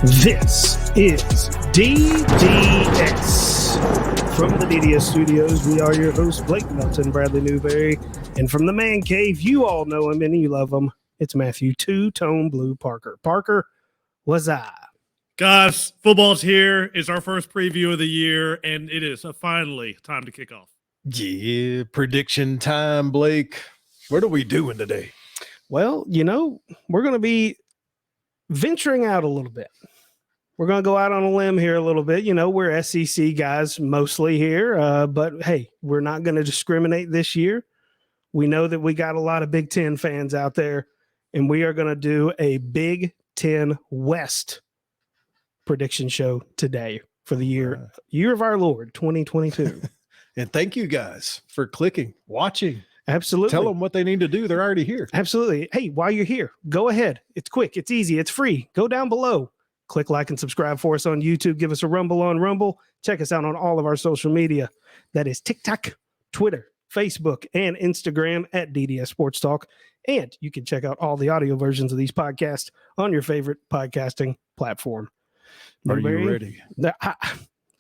This is DDS. From the DDS studios, we are your hosts, Blake Melton, Bradley Newberry, and from the man cave, you all know him and you love him. It's Matthew Two-Tone Blue Parker. Parker, what's up? Guys, football's here. It's our first preview of the year, and it is finally time to kick off. Yeah, prediction time, Blake. What are we doing today? Well, we're going to be venturing out a little bit. We're going to go out on a limb here a little bit. We're SEC guys mostly here, but hey, we're not going to discriminate this year. We know that we got a lot of Big Ten fans out there, and we are going to do a Big Ten West prediction show today for the year of our Lord, 2022. And thank you guys for clicking, watching. Absolutely. Tell them what they need to do. They're already here. Absolutely. Hey, while you're here, go ahead. It's quick. It's easy. It's free. Go down below. Click like and subscribe for us on YouTube. Give us a rumble on Rumble. Check us out on all of our social media. That is TikTok, Twitter, Facebook, and Instagram at DDS Sportstalk. And you can check out all the audio versions of these podcasts on your favorite podcasting platform. Are you ready?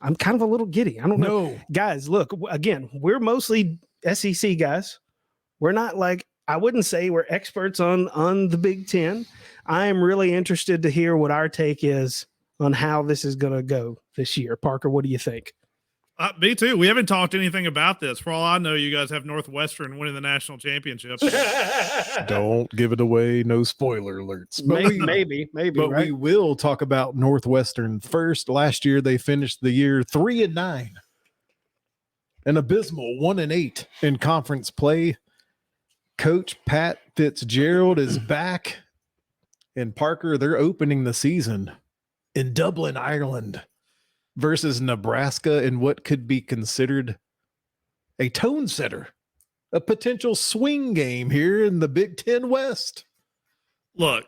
I'm kind of a little giddy. I don't know. Guys, look, again, we're mostly SEC guys. We're not I wouldn't say we're experts on the Big Ten. I am really interested to hear what our take is on how this is going to go this year. Parker, what do you think? Me too. We haven't talked anything about this. For all I know, you guys have Northwestern winning the national championship. Don't give it away. No spoiler alerts. But maybe. But right? We will talk about Northwestern first. Last year, they finished the year 3-9. An abysmal 1-8 in conference play. Coach Pat Fitzgerald is back. And Parker, they're opening the season in Dublin, Ireland versus Nebraska in what could be considered a tone setter, a potential swing game here in the Big Ten West. Look,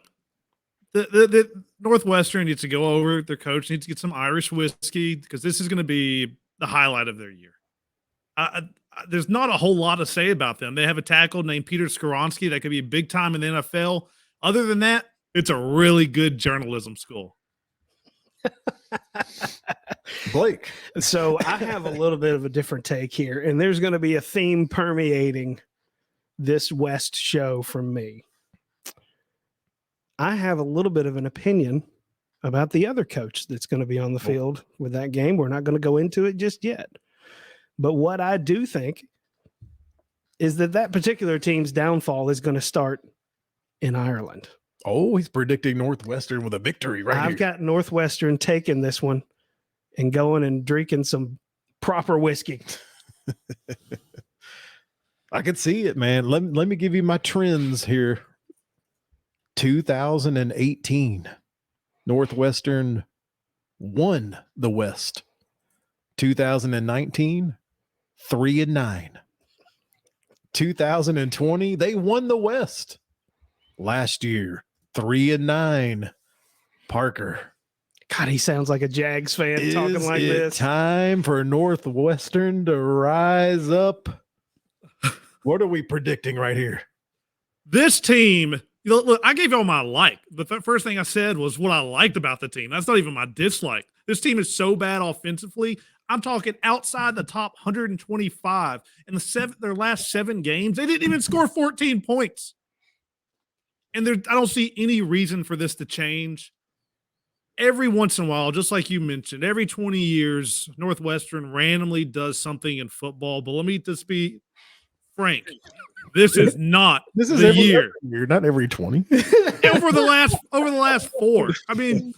the Northwestern needs to go over. Their coach needs to get some Irish whiskey because this is going to be the highlight of their year. There's not a whole lot to say about them. They have a tackle named Peter Skoronsky that could be big time in the NFL. Other than that, it's a really good journalism school. Blake. So I have a little bit of a different take here, and there's going to be a theme permeating this West show from me. I have a little bit of an opinion about the other coach that's going to be on the field with that game. We're not going to go into it just yet. But what I do think is that particular team's downfall is going to start in Ireland. Oh, he's predicting Northwestern with a victory right here. I've got Northwestern taking this one and going and drinking some proper whiskey. I can see it, man. Let me give you my trends here. 2018, Northwestern won the West. 2019, 3-9. 2020, they won the West. Last year, 3-9. Parker. God, he sounds like a Jags fan talking like this. Time for Northwestern to rise up. What are we predicting right here? This team, look, I gave y'all my like. The first thing I said was what I liked about the team. That's not even my dislike. This team is so bad offensively. I'm talking outside the top 125 in their last 7 games. They didn't even score 14 points. And I don't see any reason for this to change. Every once in a while, just like you mentioned, every 20 years, Northwestern randomly does something in football. But let me just be frank. This is not the year. You're not every 20. over the last 4. I mean,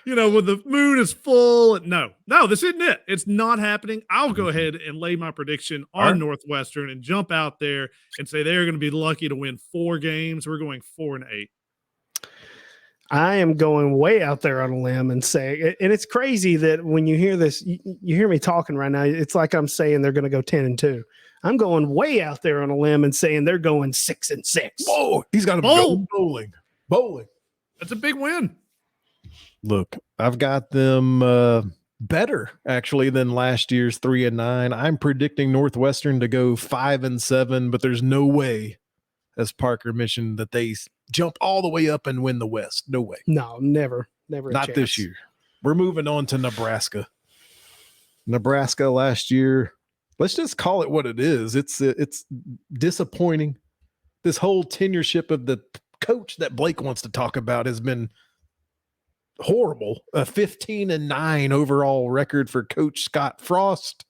when the moon is full. No, this isn't it. It's not happening. I'll go ahead and lay my prediction on Northwestern and jump out there and say they're going to be lucky to win 4 games. We're going 4-8. I am going way out there on a limb and saying, and it's crazy that when you hear this, you hear me talking right now, it's like I'm saying they're going to go 10-2. I'm going way out there on a limb and saying they're going 6-6. Whoa, he's got to go bowling. That's a big win. Look, I've got them better actually than last year's 3-9. I'm predicting Northwestern to go 5-7, but there's no way, as Parker mentioned, that they jump all the way up and win the West. No way. No, never. Never a Not chance. this year. We're moving on to Nebraska. Nebraska last year. Let's just call it what it is. It's disappointing. This whole tenureship of the coach that Blake wants to talk about has been horrible. A 15-9 overall record for Coach Scott Frost.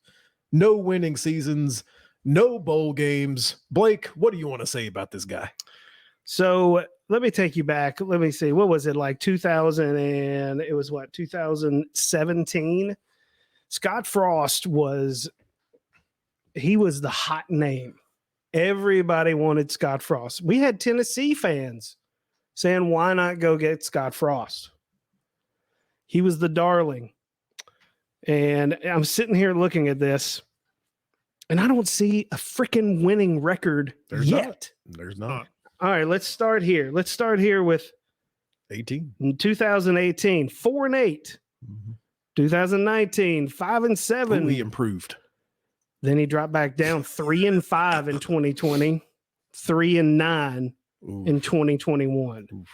No winning seasons, no bowl games. Blake, what do you want to say about this guy? So let me take you back. Let me see. What was it like 2017? Scott Frost was the hot name. Everybody wanted Scott Frost. We had Tennessee fans saying, why not go get Scott Frost? He was the darling. And I'm sitting here looking at this, and I don't see a freaking winning record yet. There's not. All right, let's start here. Let's start here with 18. in 2018, 4-8. 2019, 5-7. Ooh, he improved. Then he dropped back down 3-5 in 2020, 3-9 in 2021. Oof.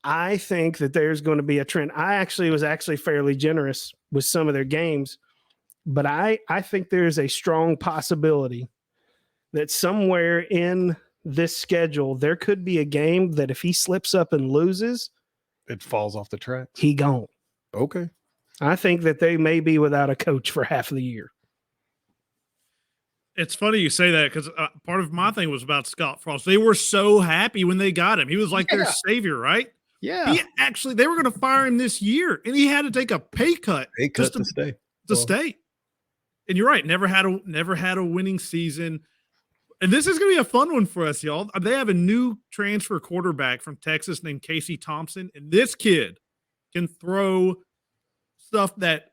I think that there's going to be a trend. I was fairly generous with some of their games, but I think there's a strong possibility that somewhere in this schedule, there could be a game that if he slips up and loses, It falls off the track. he gone. Okay. I think that they may be without a coach for half of the year. It's funny you say that because part of my thing was about Scott Frost. They were so happy when they got him. He was like their savior, right? Yeah. They were going to fire him this year, and he had to take a pay cut To stay. to stay. And you're right, never had a winning season. And this is going to be a fun one for us, y'all. They have a new transfer quarterback from Texas named Casey Thompson, and this kid can throw stuff that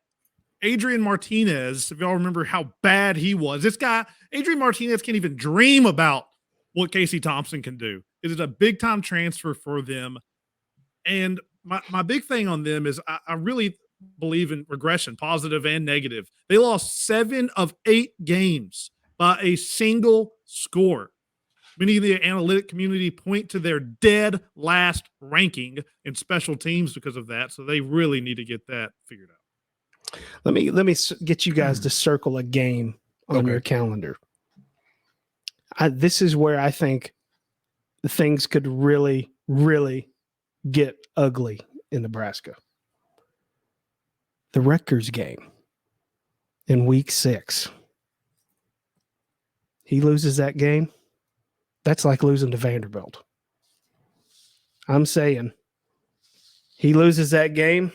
Adrian Martinez, if y'all remember how bad he was, this guy, Adrian Martinez, can't even dream about what Casey Thompson can do. It is a big-time transfer for them. And my big thing on them is I really believe in regression, positive and negative. They lost 7 of 8 games by a single score. Many of the analytic community point to their dead last ranking in special teams because of that. So they really need to get that figured out. Let me get you guys to circle a game on your calendar. This is where I think things could really, really get ugly in Nebraska. The Rutgers game in week 6. He loses that game. That's like losing to Vanderbilt. I'm saying he loses that game.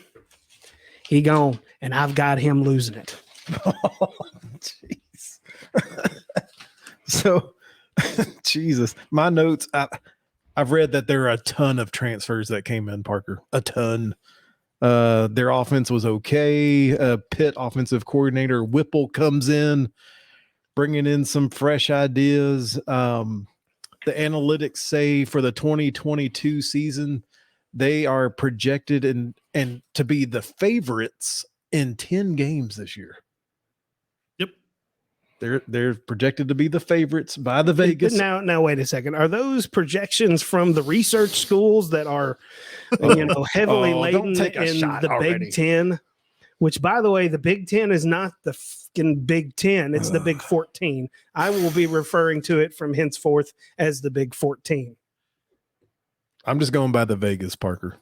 He gone, and I've got him losing it. Oh, jeez. So, Jesus, my notes. I've read that there are a ton of transfers that came in, Parker. A ton. Their offense was okay. Pitt offensive coordinator Whipple comes in, bringing in some fresh ideas. The analytics say for the 2022 season, they are projected and to be the favorites in 10 games this year. Yep. They're projected to be the favorites by the Vegas. Now wait a second. Are those projections from the research schools that are heavily laden in the already. Big Ten? Which, by the way, the Big Ten is not the fucking Big Ten. It's the Big 14. I will be referring to it from henceforth as the Big 14. I'm just going by the Vegas, Parker.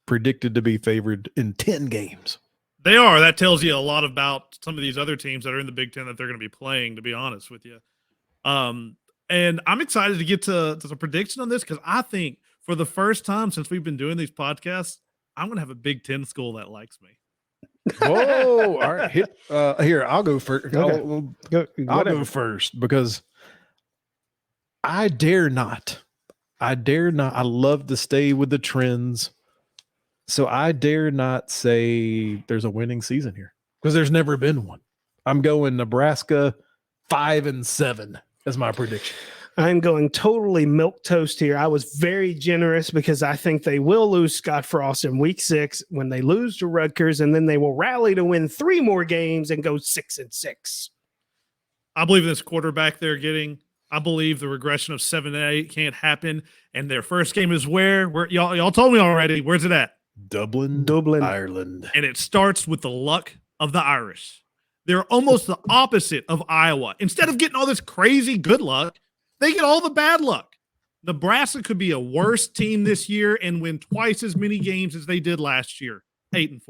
Predicted to be favored in 10 games. They are. That tells you a lot about some of these other teams that are in the Big Ten that they're going to be playing, to be honest with you. And I'm excited to get to the prediction on this because I think for the first time since we've been doing these podcasts, I'm going to have a Big Ten school that likes me. Whoa. All right. Here, I'll go first. Okay. I'll go first because I dare not. I love to stay with the trends. So I dare not say there's a winning season here because there's never been one. I'm going Nebraska 5-7 as my prediction. I'm going totally milquetoast here. I was very generous because I think they will lose Scott Frost in week 6 when they lose to Rutgers, and then they will rally to win 3 more games and go 6-6. I believe in this quarterback they're getting. I believe the regression of 7-8 can't happen. And their first game is where y'all told me already. Where's it at? Dublin, Ireland. And it starts with the luck of the Irish. They're almost the opposite of Iowa. Instead of getting all this crazy good luck, they get all the bad luck. Nebraska could be a worse team this year and win twice as many games as they did last year. 8-4.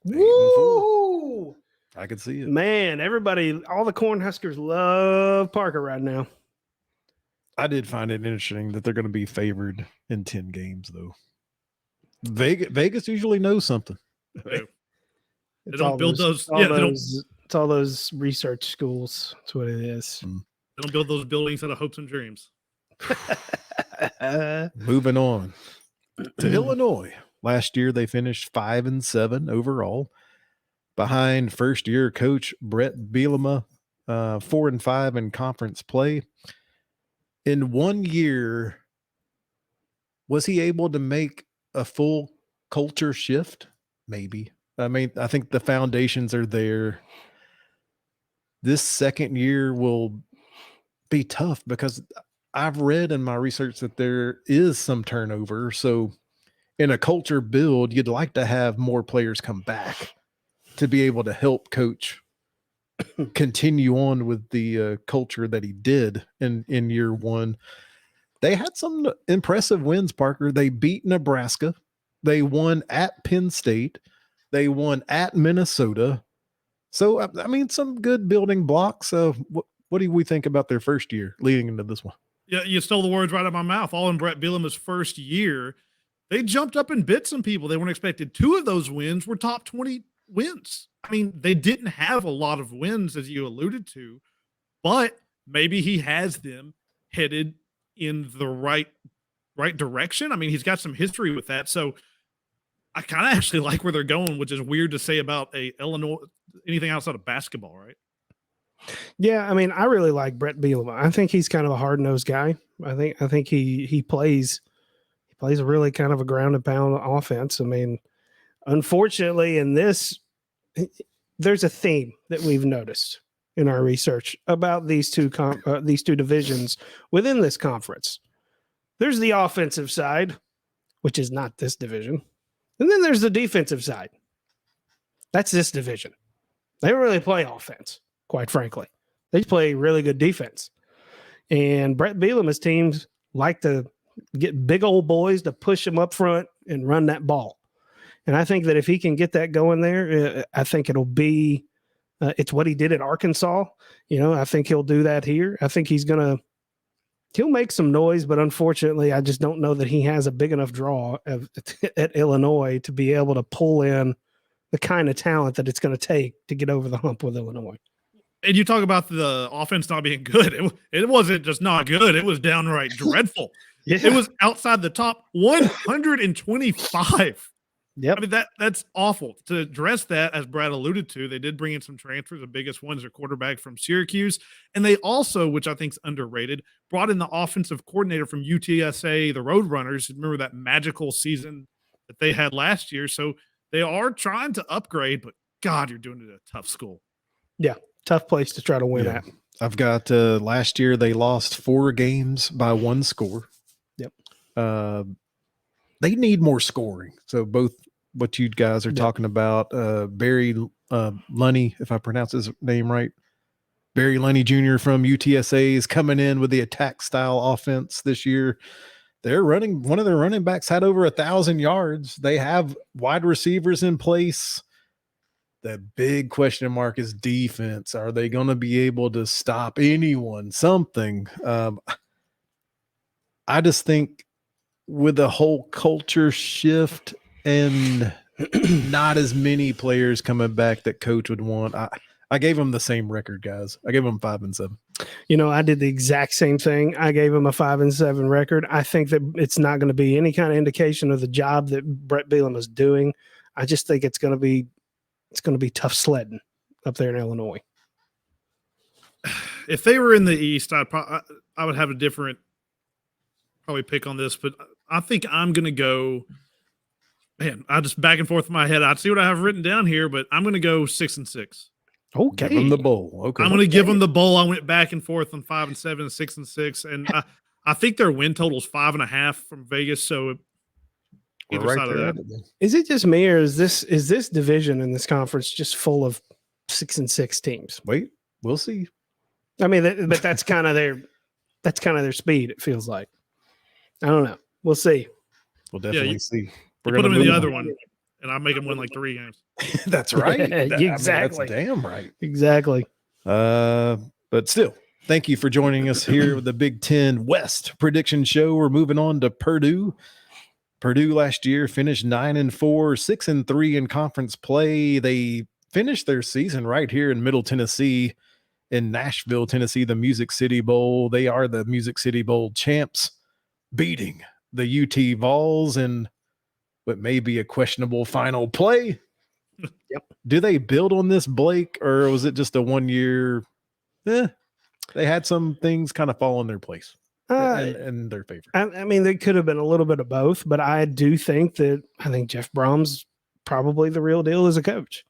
8-4. Woo! I could see it. Man, everybody, all the Cornhuskers love Parker right now. I did find it interesting that they're going to be favored in 10 games, though. Vegas usually knows something. They It's don't all build those. It's all those research schools. That's what it is. They don't build those buildings out of hopes and dreams. Moving on to Illinois. Last year, they finished 5-7 overall, behind first-year coach Brett Bielema, 4-5 in conference play. In 1 year, was he able to make a full culture shift? Maybe. I mean, I think the foundations are there. This second year will be tough because I've read in my research that there is some turnover. So in a culture build, you'd like to have more players come back to be able to help coach continue on with the culture that he did in year one. They had some impressive wins, Parker. They beat Nebraska. They won at Penn State. They won at Minnesota. So, I mean, some good building blocks. What do we think about their first year leading into this one? Yeah, you stole the words right out of my mouth. All in Brett Bielema's first year, they jumped up and bit some people they weren't expected. 2 of those wins were top 20 wins. I mean, they didn't have a lot of wins, as you alluded to, but maybe he has them headed in the right direction. I mean, he's got some history with that. So I kind of actually like where they're going, which is weird to say about Illinois, anything outside of basketball, right? Yeah, I mean, I really like Brett Bielema. I think he's kind of a hard-nosed guy. I think he plays a really kind of a ground and pound offense. I mean, unfortunately, in this, there's a theme that we've noticed in our research about these two divisions within this conference. There's the offensive side, which is not this division, and then there's the defensive side. That's this division. They don't really play offense, quite frankly. They play really good defense. And Brett Bielema's teams like to get big old boys to push them up front and run that ball. And I think that if he can get that going there, I think it'll be it's what he did at Arkansas. You know, I think he'll do that here. I think he'll make some noise, but unfortunately, I just don't know that he has a big enough draw at Illinois to be able to pull in the kind of talent that it's going to take to get over the hump with Illinois. And you talk about the offense not being good. It wasn't just not good. It was downright dreadful. Yeah. It was outside the top 125. Yep. I mean, that's awful. To address that, as Brad alluded to, they did bring in some transfers. The biggest one is their quarterback from Syracuse. And they also, which I think is underrated, brought in the offensive coordinator from UTSA, the Roadrunners. Remember that magical season that they had last year. So they are trying to upgrade, but God, you're doing it at a tough school. Yeah, tough place to try to win at. I've got last year they lost 4 games by 1 score. Yep. They need more scoring. So both what you guys are talking about, Barry Lunny, if I pronounce his name right, Barry Lunny Jr. from UTSA is coming in with the attack style offense this year. One of their running backs had over 1,000 yards. They have wide receivers in place. The big question mark is defense. Are they going to be able to stop anyone? Something. I just think with the whole culture shift and not as many players coming back that coach would want, I gave them the same record, guys. I gave them 5-7. You know, I did the exact same thing. I gave them a 5-7 record. I think that it's not going to be any kind of indication of the job that Brett Bielema is doing. I just think it's going to be tough sledding up there in Illinois. If they were in the East, I would have a different probably pick on this, but I think I'm going to go. Man, I just back and forth in my head. I see what I have written down here, but I'm going to go 6-6. Okay, give them the bowl. Okay, I'm going to give them the bowl. I went back and forth on 5-7 and 6-6, and I think their win total is 5.5 from Vegas. So we're either right side of there that. at it then. Is it just me, or is this division in this conference just full of 6-6 teams? Wait, we'll see. I mean, but that's kind of their speed. It feels like. I don't know. We'll see. We'll definitely see. You We're put gonna them in the move other on. one, and I make them win like 3 games. That's right. Exactly. That's damn right. Exactly. But still, thank you for joining us here with the Big Ten West prediction show. We're moving on to Purdue. Purdue last year finished 9-4, 6-3 in conference play. They finished their season right here in Middle Tennessee, in Nashville, Tennessee, the Music City Bowl. They are the Music City Bowl champs, beating the UT Vols in what may be a questionable final play. Yep. Do they build on this, Blake, or was it just a 1 year? They had some things kind of fall in their place in their favor. I mean, they could have been a little bit of both, but I do think Jeff Brom's probably the real deal as a coach.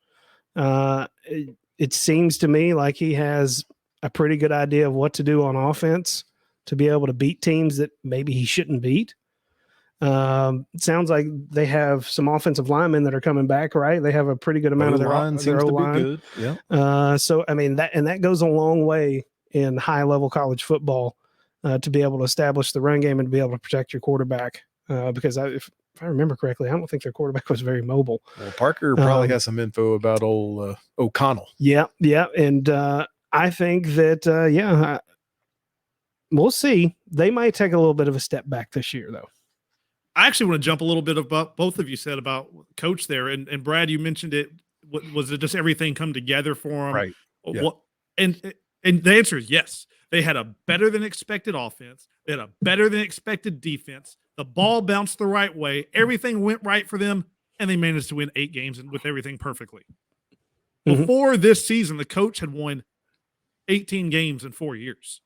It seems to me like he has a pretty good idea of what to do on offense to be able to beat teams that maybe he shouldn't beat. It sounds like they have some offensive linemen that are coming back, right? They have a pretty good amount of their O-line seems to be good. Yeah. So I mean that goes a long way in high level college football to be able to establish the run game and to be able to protect your quarterback. Because if I remember correctly, I don't think their quarterback was very mobile. Well, Parker probably has some info about old O'Connell. Yeah, and I think that we'll see. They might take a little bit of a step back this year, though. I actually want to jump a little bit about both of you said about coach there, and Brad, you mentioned it. Was it just everything come together for them? Right. Yeah. What, and the answer is yes. They had a better than expected offense. They had a better than expected defense. The ball bounced the right way. Everything went right for them, and they managed to win 8 games with everything perfectly. Mm-hmm. Before this season, the coach had won 18 games in 4 years.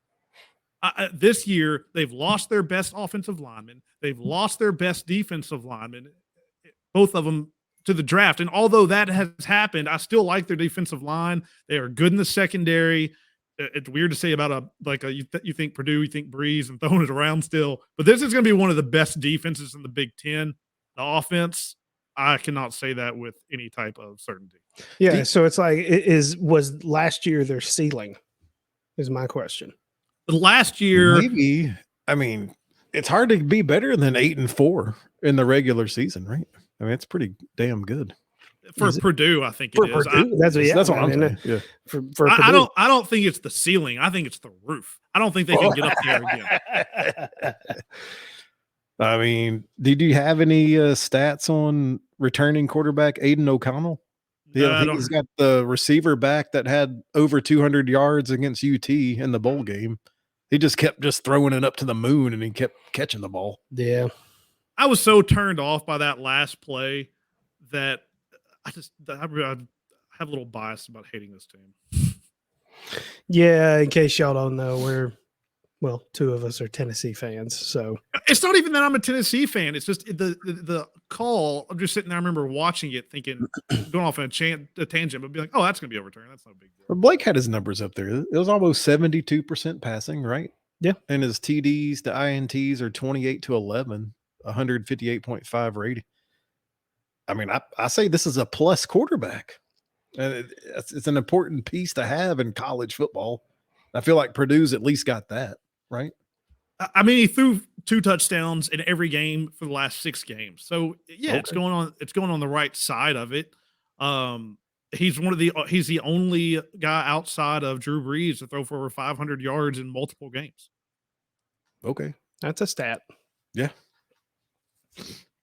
This year, they've lost their best offensive lineman. They've lost their best defensive lineman, both of them to the draft. And although that has happened, I still like their defensive line. They are good in the secondary. It's weird to say about you think Purdue, you think Breeze, and throwing it around still. But this is going to be one of the best defenses in the Big Ten. The offense, I cannot say that with any type of certainty. Yeah, so it's like was last year their ceiling? Is my question. Last year, maybe. I mean, it's hard to be better than 8-4 in the regular season, right? I mean, it's pretty damn good for Purdue. I think it is. That's what I'm saying. Yeah. For Purdue. I don't think it's the ceiling. I think it's the roof. I don't think they can get up there again. I mean, did you have any stats on returning quarterback Aiden O'Connell? Yeah, he's got the receiver back that had over 200 yards against UT in the bowl game. He just kept throwing it up to the moon, and he kept catching the ball. Yeah. I was so turned off by that last play that I have a little bias about hating this team. Yeah, in case y'all don't know, two of us are Tennessee fans, so it's not even that I'm a Tennessee fan. It's just the call. I'm just sitting there. I remember watching it, thinking, going off on a tangent, but be like, "Oh, that's going to be overturned. That's not a big deal." Well, Blake had his numbers up there. It was almost 72% passing, right? Yeah, and his TDs to INTs are 28-11, 158.5 rating. I mean, I say this is a plus quarterback, and it's an important piece to have in college football. I feel like Purdue's at least got that. Right. I mean, he threw 2 touchdowns in every game for the last 6 games. So yeah, okay. It's going on the right side of it. He's the only guy outside of Drew Brees to throw for over 500 yards in multiple games. Okay. That's a stat. Yeah.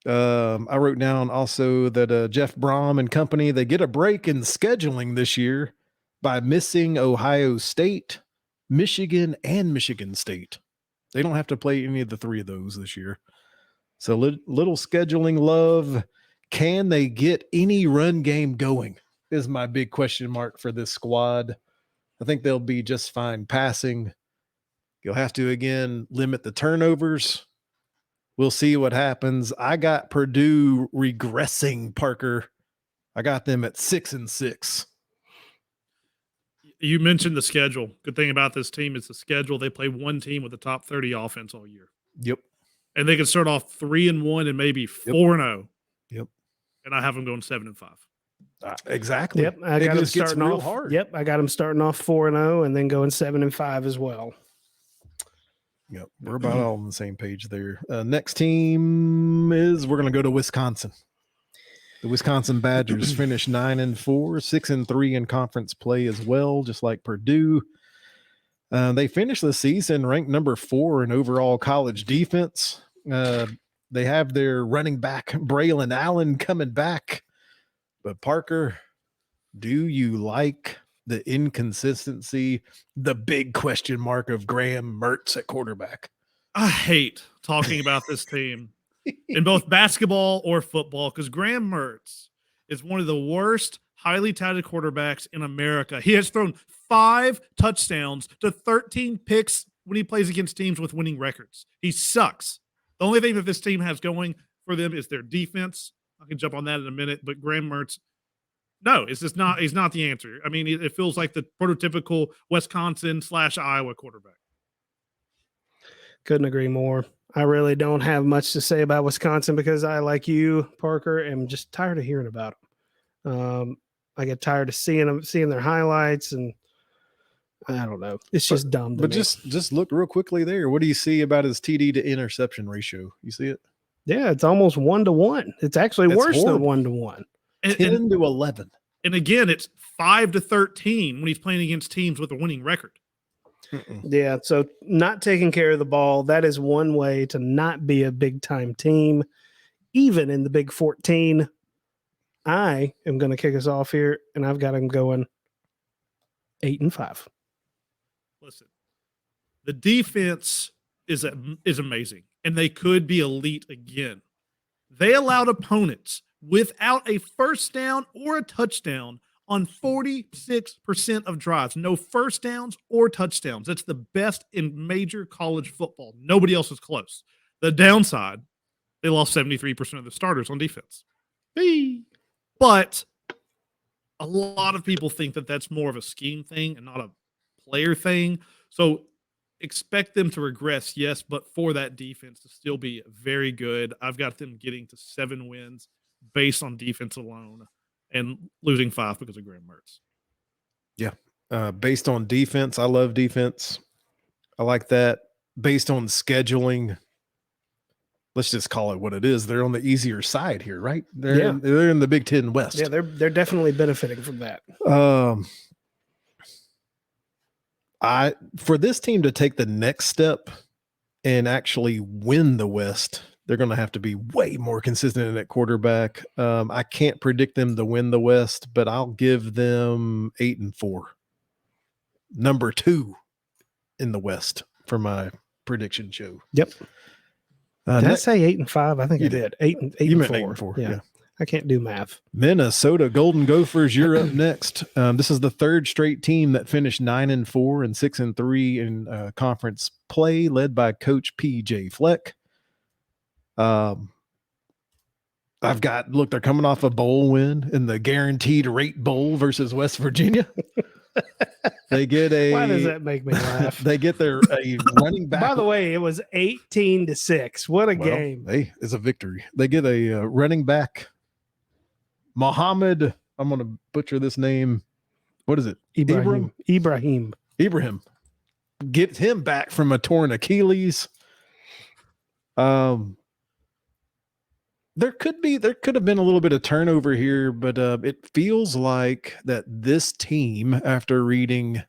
I wrote down also that Jeff Brom and company, they get a break in scheduling this year by missing Ohio State, Michigan, and Michigan State. They don't have to play any of the 3 of those this year. So little scheduling love. Can they get any run game going is my big question mark for this squad. I think they'll be just fine passing. You'll have to, again, limit the turnovers. We'll see what happens. I got Purdue regressing, Parker. I got them at 6-6. You mentioned the schedule. Good thing about this team is the schedule. They play one team with the top 30 offense all year. Yep. And they could start off 3-1 and maybe 4-0. Yep. And I have them going 7-5. Exactly. Yep, I It got them just gets starting real off hard. Yep, I got them starting off 4-0 and then going 7-5 as well. Yep, we're about all on the same page there. Next team is we're going to go to Wisconsin. The Wisconsin Badgers finished 9-4, 6-3 in conference play as well, just like Purdue. They finished the season ranked number 4 in overall college defense. They have their running back Braylon Allen coming back. But Parker, do you like the inconsistency, the big question mark of Graham Mertz at quarterback? I hate talking about this team in both basketball or football because Graham Mertz is one of the worst highly touted quarterbacks in America. He has thrown 5 touchdowns to 13 picks when he plays against teams with winning records. He sucks. The only thing that this team has going for them is their defense. I can jump on that in a minute, but Graham Mertz, no, it's just not. He's not the answer. I mean, it feels like the prototypical Wisconsin/Iowa quarterback. Couldn't agree more. I really don't have much to say about Wisconsin because I, like you, Parker, am just tired of hearing about them. I get tired of seeing their highlights, and I don't know. It's just dumb. But just look real quickly there. What do you see about his TD to interception ratio? You see it? Yeah, it's almost 1-1. It's actually That's worse horrible. than 1-1. 10 to 11. And again, it's 5-13 when he's playing against teams with a winning record. Yeah, so not taking care of the ball, that is one way to not be a big-time team, even in the Big 14. I am going to kick us off here, and I've got him going 8-5. Listen, the defense is amazing, and they could be elite again. They allowed opponents without a first down or a touchdown on 46% of drives. No first downs or touchdowns. That's the best in major college football. Nobody else is close. The downside, they lost 73% of the starters on defense. But a lot of people think that that's more of a scheme thing and not a player thing. So expect them to regress, yes, but for that defense to still be very good. I've got them getting to 7 wins based on defense alone and losing 5 because of Graham Mertz. Yeah. Based on defense, I love defense. I like that. Based on scheduling, let's just call it what it is. They're on the easier side here, right? They're in the Big Ten West. Yeah, they're definitely benefiting from that. For this team to take the next step and actually win the West, they're going to have to be way more consistent at quarterback. I can't predict them to win the West, but I'll give them 8-4. Number 2 in the West for my prediction show. Yep. Did I say 8-5? I think I did. 8 You meant 8-4. 8-4. Yeah. I can't do math. Minnesota Golden Gophers, you're up next. This is the 3rd straight team that finished 9-4 and 6-3 in conference play, led by Coach PJ Fleck. They're coming off a bowl win in the Guaranteed Rate Bowl versus West Virginia. They get Why does that make me laugh? They get a running back. By the way, it was 18-6. What a game. Hey, it's a victory. They get a running back, Muhammad. I'm going to butcher this name. What is it? Ibrahim. Gets him back from a torn Achilles. There could have been a little bit of turnover here, but it feels like that this team, after reading,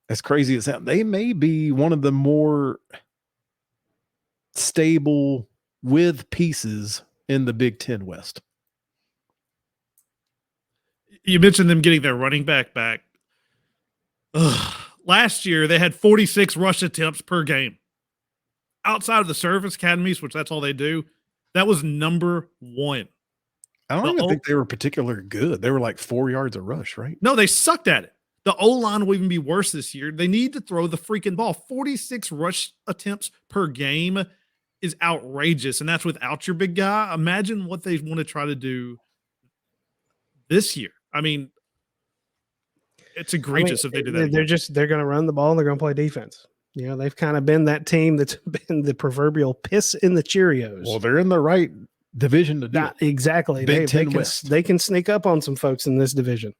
as crazy as that, they may be one of the more stable with pieces in the Big Ten West. You mentioned them getting their running back back. Last year, they had 46 rush attempts per game. Outside of the service academies, which that's all they do, that was number 1. I don't even think they were particularly good. They were like 4 yards a rush, right? No, they sucked at it. The O-line will even be worse this year. They need to throw the freaking ball. 46 rush attempts per game is outrageous, and that's without your big guy. Imagine what they want to try to do this year. I mean, it's egregious if they do that. They're going to run the ball and they're going to play defense. You know, they've kind of been that team that's been the proverbial piss in the Cheerios. Well, they're in the right division to do Not exactly. Big Ten West. They can sneak up on some folks in this division.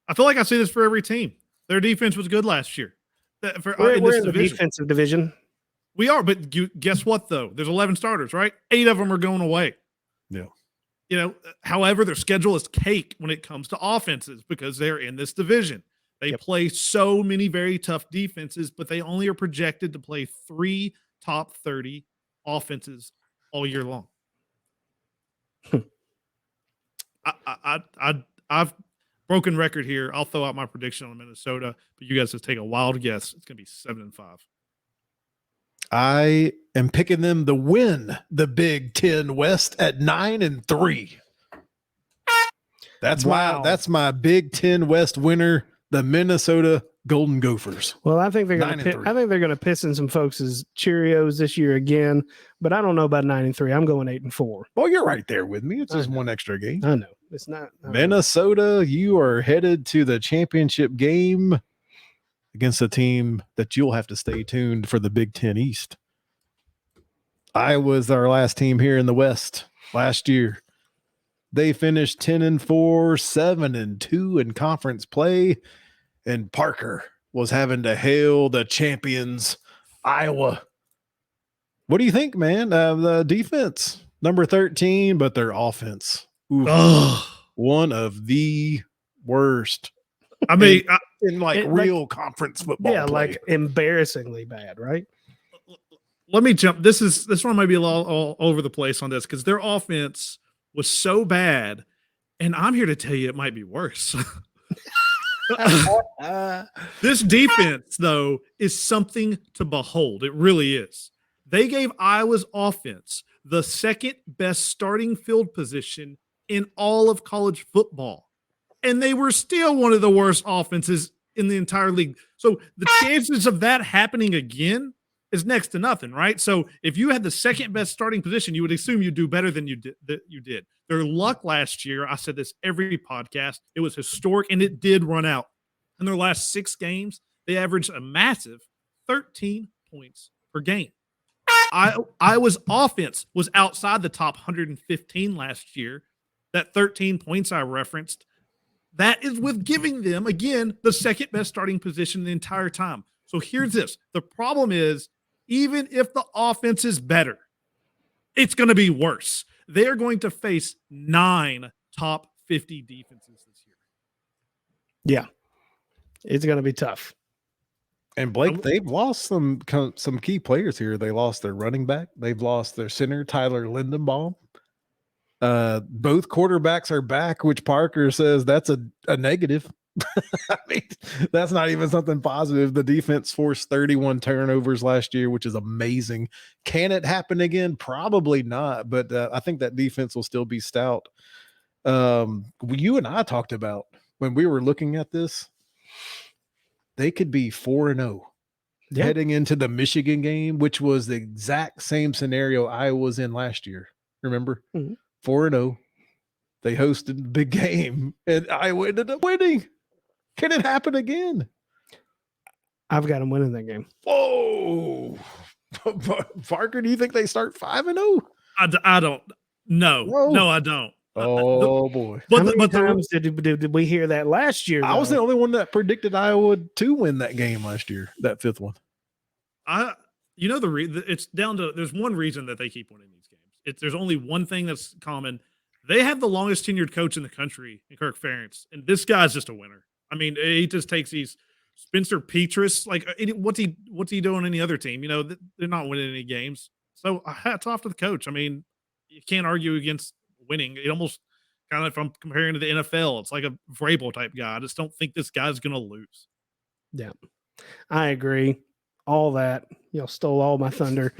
I feel like I see this for every team. Their defense was good last year. We're in the defensive division. We are, but guess what, though? There's 11 starters, right? 8 of them are going away. Yeah. You know, however, their schedule is cake when it comes to offenses because they're in this division. They play so many very tough defenses, but they only are projected to play 3 top 30 offenses all year long. I've broken record here. I'll throw out my prediction on Minnesota, but you guys just take a wild guess. It's going to be 7-5. I am picking them to win the Big Ten West at 9-3. That's my Big Ten West winner, the Minnesota Golden Gophers. Well, I think they're going to piss in some folks' Cheerios this year again, but I don't know about 9-3. I'm going 8-4. Well, you're right there with me. It's just one extra game. I know it's not Minnesota. You are headed to the championship game against a team that you'll have to stay tuned for the Big Ten East. Iowa's our last team here in the West last year. They finished 10-4, 7-2 in conference play, and Parker was having to hail the champions, Iowa. What do you think, man? The defense, number 13, but their offense, one of the worst. I mean, in real conference football. Yeah, play. like embarrassingly bad, right? Let me jump. This one might be all over the place on this because their offense was so bad, and I'm here to tell you it might be worse. This defense, though, is something to behold. It really is. They gave Iowa's offense the second best starting field position in all of college football. And they were still one of the worst offenses in the entire league. So the chances of that happening again is next to nothing, right? So if you had the second best starting position, you would assume you'd do better than you did. Their luck last year, I said this every podcast, it was historic, and it did run out. In their last 6 games, they averaged a massive 13 points per game. Iowa's offense was outside the top 115 last year. That 13 points I referenced, that is with giving them, again, the second best starting position the entire time. So here's this. The problem is, even if the offense is better, it's going to be worse. They are going to face 9 top 50 defenses this year. Yeah. It's going to be tough. And Blake, they've lost some key players here. They lost their running back. They've lost their center, Tyler Lindenbaum. Both quarterbacks are back, which Parker says that's a negative. I mean, that's not even something positive. The defense forced 31 turnovers last year, which is amazing. Can it happen again? Probably not, but I think that defense will still be stout. You and I talked about when we were looking at this, they could be 4-0 heading into the Michigan game, which was the exact same scenario Iowa was in last year. Remember? 4-0. They hosted the big game, and Iowa ended up winning. Can it happen again? I've got them winning that game. Whoa. Parker, do you think they start 5-0? I don't. No. Whoa. No, I don't. Oh, boy. How many times did we hear that last year? I was the only one that predicted Iowa to win that game last year, that 5th one. It's down to there's one reason that they keep winning these games. There's only one thing that's common. They have the longest tenured coach in the country, in Kirk Ferentz, and this guy's just a winner. I mean, he just takes these Spencer Petras. Like, what's he doing any other team? You know, they're not winning any games. So hats off to the coach. I mean, you can't argue against winning. It almost kind of, if I'm comparing to the NFL, it's like a Vrabel type guy. I just don't think this guy's going to lose. Yeah, I agree. All that, stole all my thunder,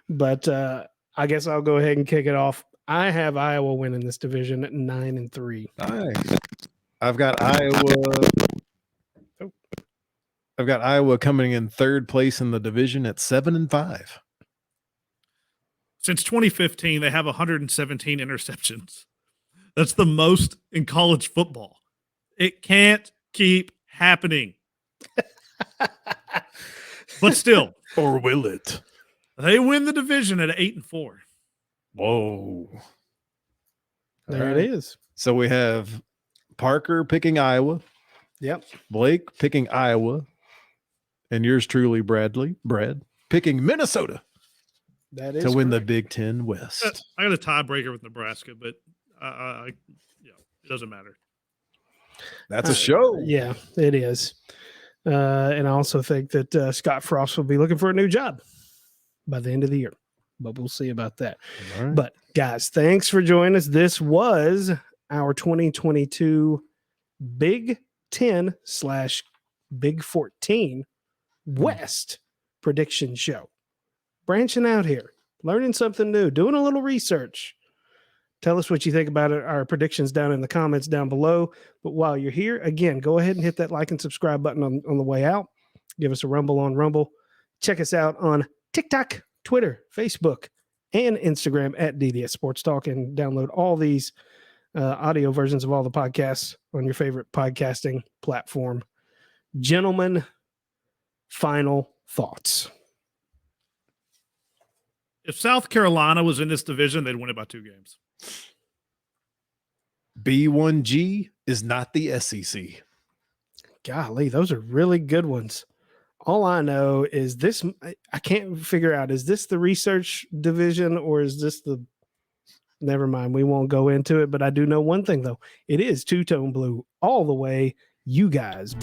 but I guess I'll go ahead and kick it off. I have Iowa winning this division at 9-3. Nice. I've got Iowa coming in 3rd place in the division at 7-5. Since 2015, they have 117 interceptions. That's the most in college football. It can't keep happening. But still, Or will it? they win the division at 8-4. Whoa. There All it right. is. So we have Parker picking Iowa, Yep. Blake picking Iowa, and yours truly, Brad, picking Minnesota That is to win the correct. Big Ten West. I got a tiebreaker with Nebraska, but it doesn't matter. That's a show. Yeah, it is. And I also think that Scott Frost will be looking for a new job by the end of the year, but we'll see about that. All right. But guys, thanks for joining us. This was our 2022 Big 10/Big 14 West prediction show. Branching out here, learning something new, doing a little research. Tell us what you think about it, our predictions down in the comments down below. But while you're here, again, go ahead and hit that like and subscribe button on the way out. Give us a rumble on Rumble. Check us out on TikTok, Twitter, Facebook, and Instagram at DDS Sports Talk, and download all these audio versions of all the podcasts on your favorite podcasting platform. Gentlemen, final thoughts. If South Carolina was in this division, they'd win it by 2 games. B1G is not the SEC. Golly, those are really good ones. All I know is this, I can't figure out, is this the research division or is this the, never mind, we won't go into it, but I do know one thing though. It is two-tone blue all the way. You guys.